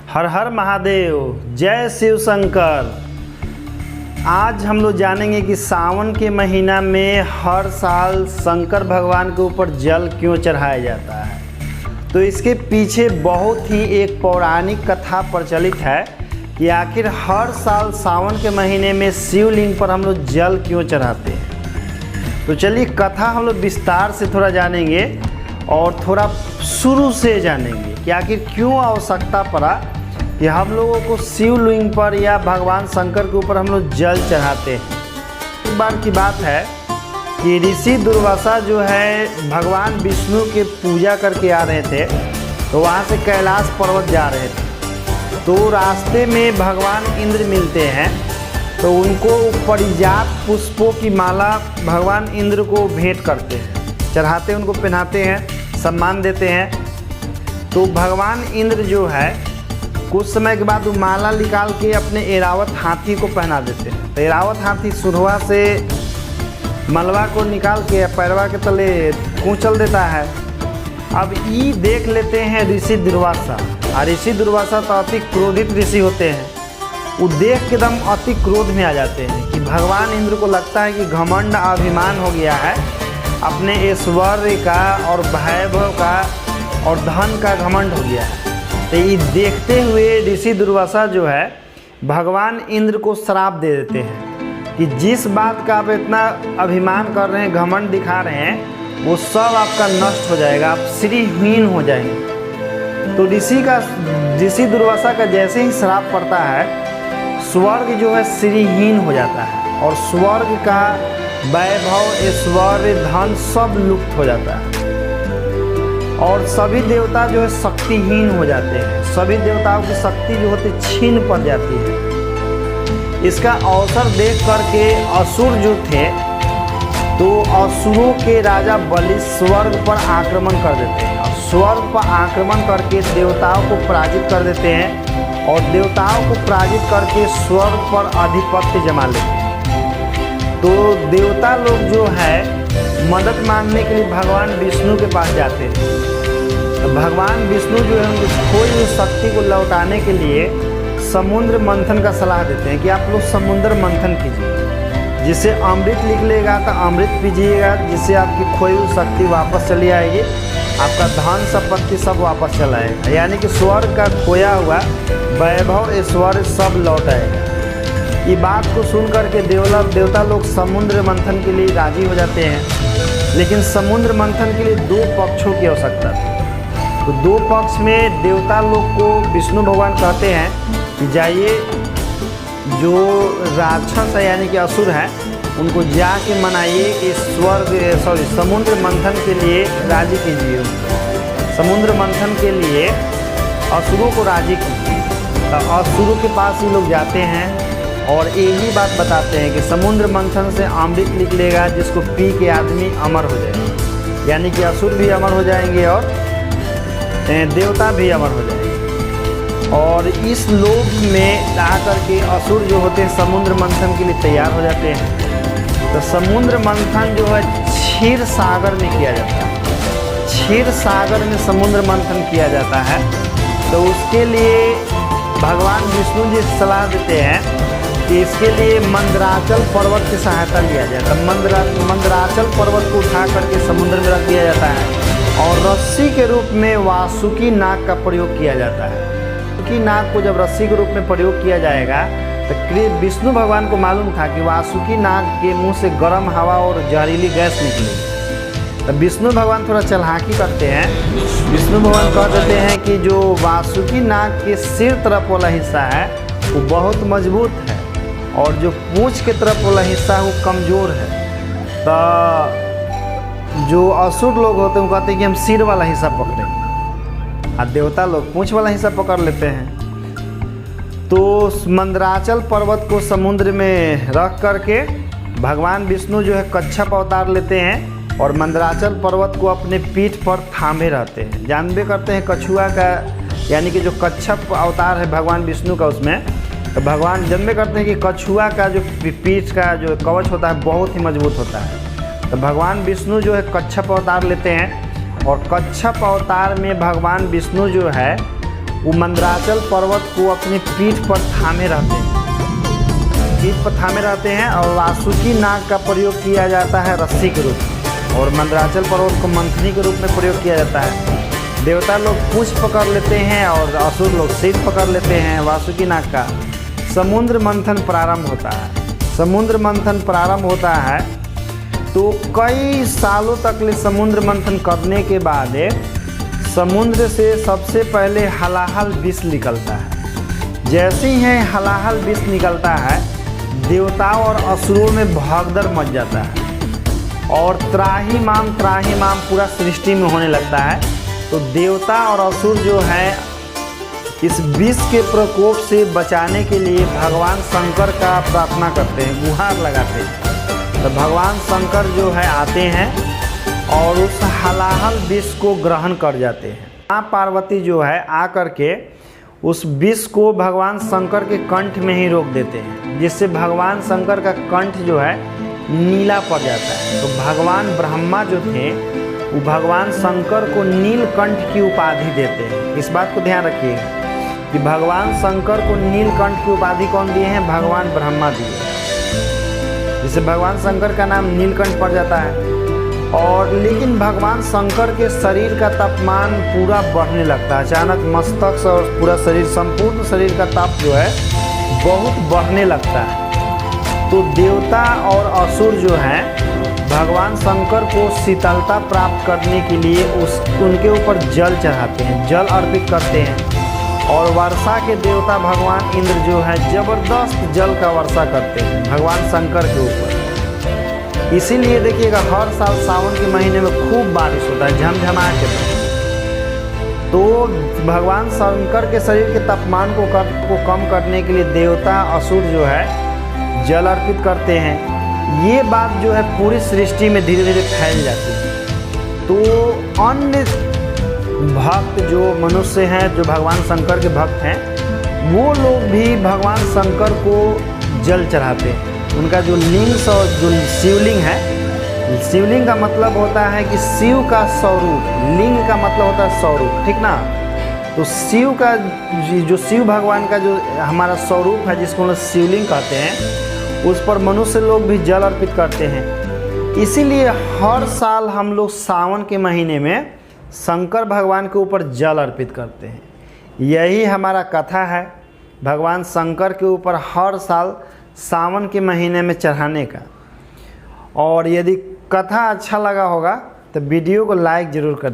हर हर महादेव, जय शिव शंकर। आज हम लोग जानेंगे कि सावन के महीना में हर साल शंकर भगवान के ऊपर जल क्यों चढ़ाया जाता है। तो इसके पीछे बहुत ही एक पौराणिक कथा प्रचलित है कि आखिर हर साल सावन के महीने में शिवलिंग पर हम लोग जल क्यों चढ़ाते हैं। तो चलिए कथा हम लोग विस्तार से थोड़ा जानेंगे और थोड़ा शुरू से जानेंगे कि आखिर क्यों आवश्यकता पड़ा कि हम लोगों को शिवलिंग पर या भगवान शंकर के ऊपर हम लोग जल चढ़ाते हैं। एक बार की बात है कि ऋषि दुर्वासा जो है भगवान विष्णु के पूजा करके आ रहे थे, तो वहाँ से कैलाश पर्वत जा रहे थे। तो रास्ते में भगवान इंद्र मिलते हैं, तो उनको परिजात पुष्पों की माला भगवान इंद्र को भेंट करते हैं, चढ़ाते हैं, उनको पहनाते हैं, सम्मान देते हैं। तो भगवान इंद्र जो है कुछ समय के बाद वो माला निकाल के अपने ऐरावत हाथी को पहना देते हैं। तो ऐरावत हाथी सुरवा से मलबा को निकाल के पैरवा के तले कूचल देता है। अब ये देख लेते हैं ऋषि दुर्वासा, और ऋषि दुर्वासा तो अति क्रोधित ऋषि होते हैं। वो देख के एकदम अति क्रोध में आ जाते हैं कि भगवान इंद्र को लगता है कि घमंड अभिमान हो गया है, अपने ऐश्वर्य का और वैभव का और धन का घमंड हो गया है। तो ये देखते हुए ऋषि दुर्वासा जो है भगवान इंद्र को श्राप दे देते हैं कि जिस बात का आप इतना अभिमान कर रहे हैं, घमंड दिखा रहे हैं, वो सब आपका नष्ट हो जाएगा, आप श्रीहीन हो जाएंगे। तो ऋषि दुर्वासा का जैसे ही श्राप पड़ता है, स्वर्ग जो है श्रीहीन हो जाता है और स्वर्ग का वैभव, ऐश्वर्य, धन सब लुप्त हो जाता है और सभी देवता जो है शक्तिहीन हो जाते हैं। सभी देवताओं की शक्ति जो होती छीन पड़ जाती है। इसका अवसर देख करके असुर जो थे, तो असुरों के राजा बलि स्वर्ग पर आक्रमण कर देते हैं और स्वर्ग पर आक्रमण करके देवताओं को पराजित कर देते हैं और देवताओं को पराजित करके स्वर्ग पर आधिपत्य जमा लेते हैं। तो देवता लोग जो है मदद मांगने के लिए भगवान विष्णु के पास जाते हैं। तो भगवान विष्णु जो है उनको खोई हुई शक्ति को लौटाने के लिए समुद्र मंथन का सलाह देते हैं कि आप लोग समुद्र मंथन कीजिए, जिससे अमृत निकलेगा तो अमृत पीजिएगा, जिससे आपकी खोई हुई शक्ति वापस चली आएगी, आपका धन संपत्ति सब वापस चला आएगा, यानी कि स्वर्ग का खोया हुआ वैभव, ऐश्वर्य सब लौट आएगा। ये बात को सुन करके देवता लोग समुद्र मंथन के लिए राजी हो जाते हैं। लेकिन समुद्र मंथन के लिए दो पक्षों की आवश्यकता थी। तो दो पक्ष में देवता लोग को विष्णु भगवान कहते हैं कि जाइए, जो राक्षस है यानी कि असुर हैं, उनको जाके मनाइए कि समुद्र मंथन के लिए राजी कीजिए। समुद्र मंथन के लिए असुरों को राजी कीजिए। तो असुरों के पास ही लोग जाते हैं और यही बात बताते हैं कि समुद्र मंथन से अमृत निकलेगा, जिसको पी के आदमी अमर हो जाएगा, यानी कि असुर भी अमर हो जाएंगे और देवता भी अमर हो जाएंगे। और इस लोक में आकर के असुर जो होते हैं समुद्र मंथन के लिए तैयार हो जाते हैं। तो समुद्र मंथन जो है क्षीर सागर में किया जाता है। क्षीर सागर में समुद्र मंथन किया जाता है। तो उसके लिए भगवान विष्णु जी सलाह देते हैं कि इसके लिए मंदराचल पर्वत की सहायता लिया जाता है। मंदराचल पर्वत को उठा करके समुद्र में रख दिया जाता है और रस्सी के रूप में वासुकी नाग का प्रयोग किया जाता है। वासुकी नाग को जब रस्सी के रूप में प्रयोग किया जाएगा, तो विष्णु भगवान को मालूम था कि वासुकी नाग के मुंह से गर्म हवा और जहरीली गैस निकलेगी। तो विष्णु भगवान थोड़ा चालाकी करते हैं। विष्णु भगवान कह देते हैं कि जो वासुकी नाग के सिर तरफ वाला हिस्सा है वो बहुत मजबूत है और जो पूंछ के तरफ वाला हिस्सा है वो कमज़ोर है। तो जो असुर लोग होते हैं वो कहते हैं कि हम सिर वाला हिस्सा पकड़ें, और देवता लोग पूंछ वाला हिस्सा पकड़ लेते हैं। तो मंदराचल पर्वत को समुद्र में रख करके भगवान विष्णु जो है कच्छप अवतार लेते हैं और मंदराचल पर्वत को अपने पीठ पर थामे रहते हैं। जानबे करते हैं कछुआ का, यानी कि जो कच्छप अवतार है भगवान विष्णु का, उसमें तो भगवान जानबे करते हैं कि कछुआ का जो पीठ का जो कवच होता है बहुत ही मजबूत होता है। तो भगवान विष्णु जो है कच्छप अवतार लेते हैं और कच्छप अवतार में भगवान विष्णु जो है वो मंदराचल पर्वत को अपने पीठ पर थामे रहते हैं, और वासुकी नाग का प्रयोग किया जाता है रस्सी के रूप में, और मंदराचल पर्वत को मंथनी के रूप में प्रयोग किया जाता है। देवता लोग पूंछ पकड़ लेते हैं और असुर लोग सिर पकड़ लेते हैं। वासुकी नाग का समुद्र मंथन प्रारंभ होता है। तो कई सालों तक ले समुद्र मंथन करने के बाद समुद्र से सबसे पहले हलाहल विष निकलता है। जैसे ही हलाहल विष निकलता है, देवताओं और असुरों में भगदड़ मच जाता है और त्राहिमाम पूरा सृष्टि में होने लगता है। तो देवता और असुर जो है इस विष के प्रकोप से बचाने के लिए भगवान शंकर का प्रार्थना करते हैं, गुहार लगाते हैं। तो भगवान शंकर जो है आते हैं और उस हलाहल विष को ग्रहण कर जाते हैं। माँ पार्वती जो है आकर के उस विष को भगवान शंकर के कंठ में ही रोक देते हैं, जिससे भगवान शंकर का कंठ जो है नीला पड़ जाता है। तो भगवान ब्रह्मा जो थे वो भगवान शंकर को नीलकंठ की उपाधि देते हैं। इस बात को ध्यान रखिएगा कि भगवान शंकर को नीलकंठ की उपाधि कौन दिए हैं? भगवान ब्रह्मा दिए, जिससे भगवान शंकर का नाम नीलकंठ पड़ जाता है। और लेकिन भगवान शंकर के शरीर का तापमान पूरा बढ़ने लगता है। अचानक मस्तक से और पूरा शरीर, संपूर्ण शरीर का ताप जो है बहुत बढ़ने लगता है। तो देवता और असुर जो हैं भगवान शंकर को शीतलता प्राप्त करने के लिए उनके ऊपर जल चढ़ाते हैं, जल अर्पित करते हैं। और वर्षा के देवता भगवान इंद्र जो है जबरदस्त जल का वर्षा करते हैं भगवान शंकर के ऊपर। इसीलिए देखिएगा हर साल सावन के महीने में खूब बारिश होता है, झमझमा के। तो भगवान शंकर के शरीर के तापमान को कम करने के लिए देवता असुर जो है जल अर्पित करते हैं। ये बात जो है पूरी सृष्टि में धीरे धीरे फैल जाती है। तो अन्य भक्त जो मनुष्य हैं, जो भगवान शंकर के भक्त हैं, वो लोग भी भगवान शंकर को जल चढ़ाते हैं। उनका जो लिंग और जो शिवलिंग है, शिवलिंग का मतलब होता है कि शिव का स्वरूप, लिंग का मतलब होता है स्वरूप, ठीक ना। तो शिव का जो शिव भगवान का जो हमारा स्वरूप है, जिसको हम शिवलिंग कहते हैं, उस पर मनुष्य लोग भी जल अर्पित करते हैं। इसीलिए हर साल हम लोग सावन के महीने में शंकर भगवान के ऊपर जल अर्पित करते हैं। यही हमारा कथा है भगवान शंकर के ऊपर हर साल सावन के महीने में चढ़ाने का। और यदि कथा अच्छा लगा होगा तो वीडियो को लाइक ज़रूर कर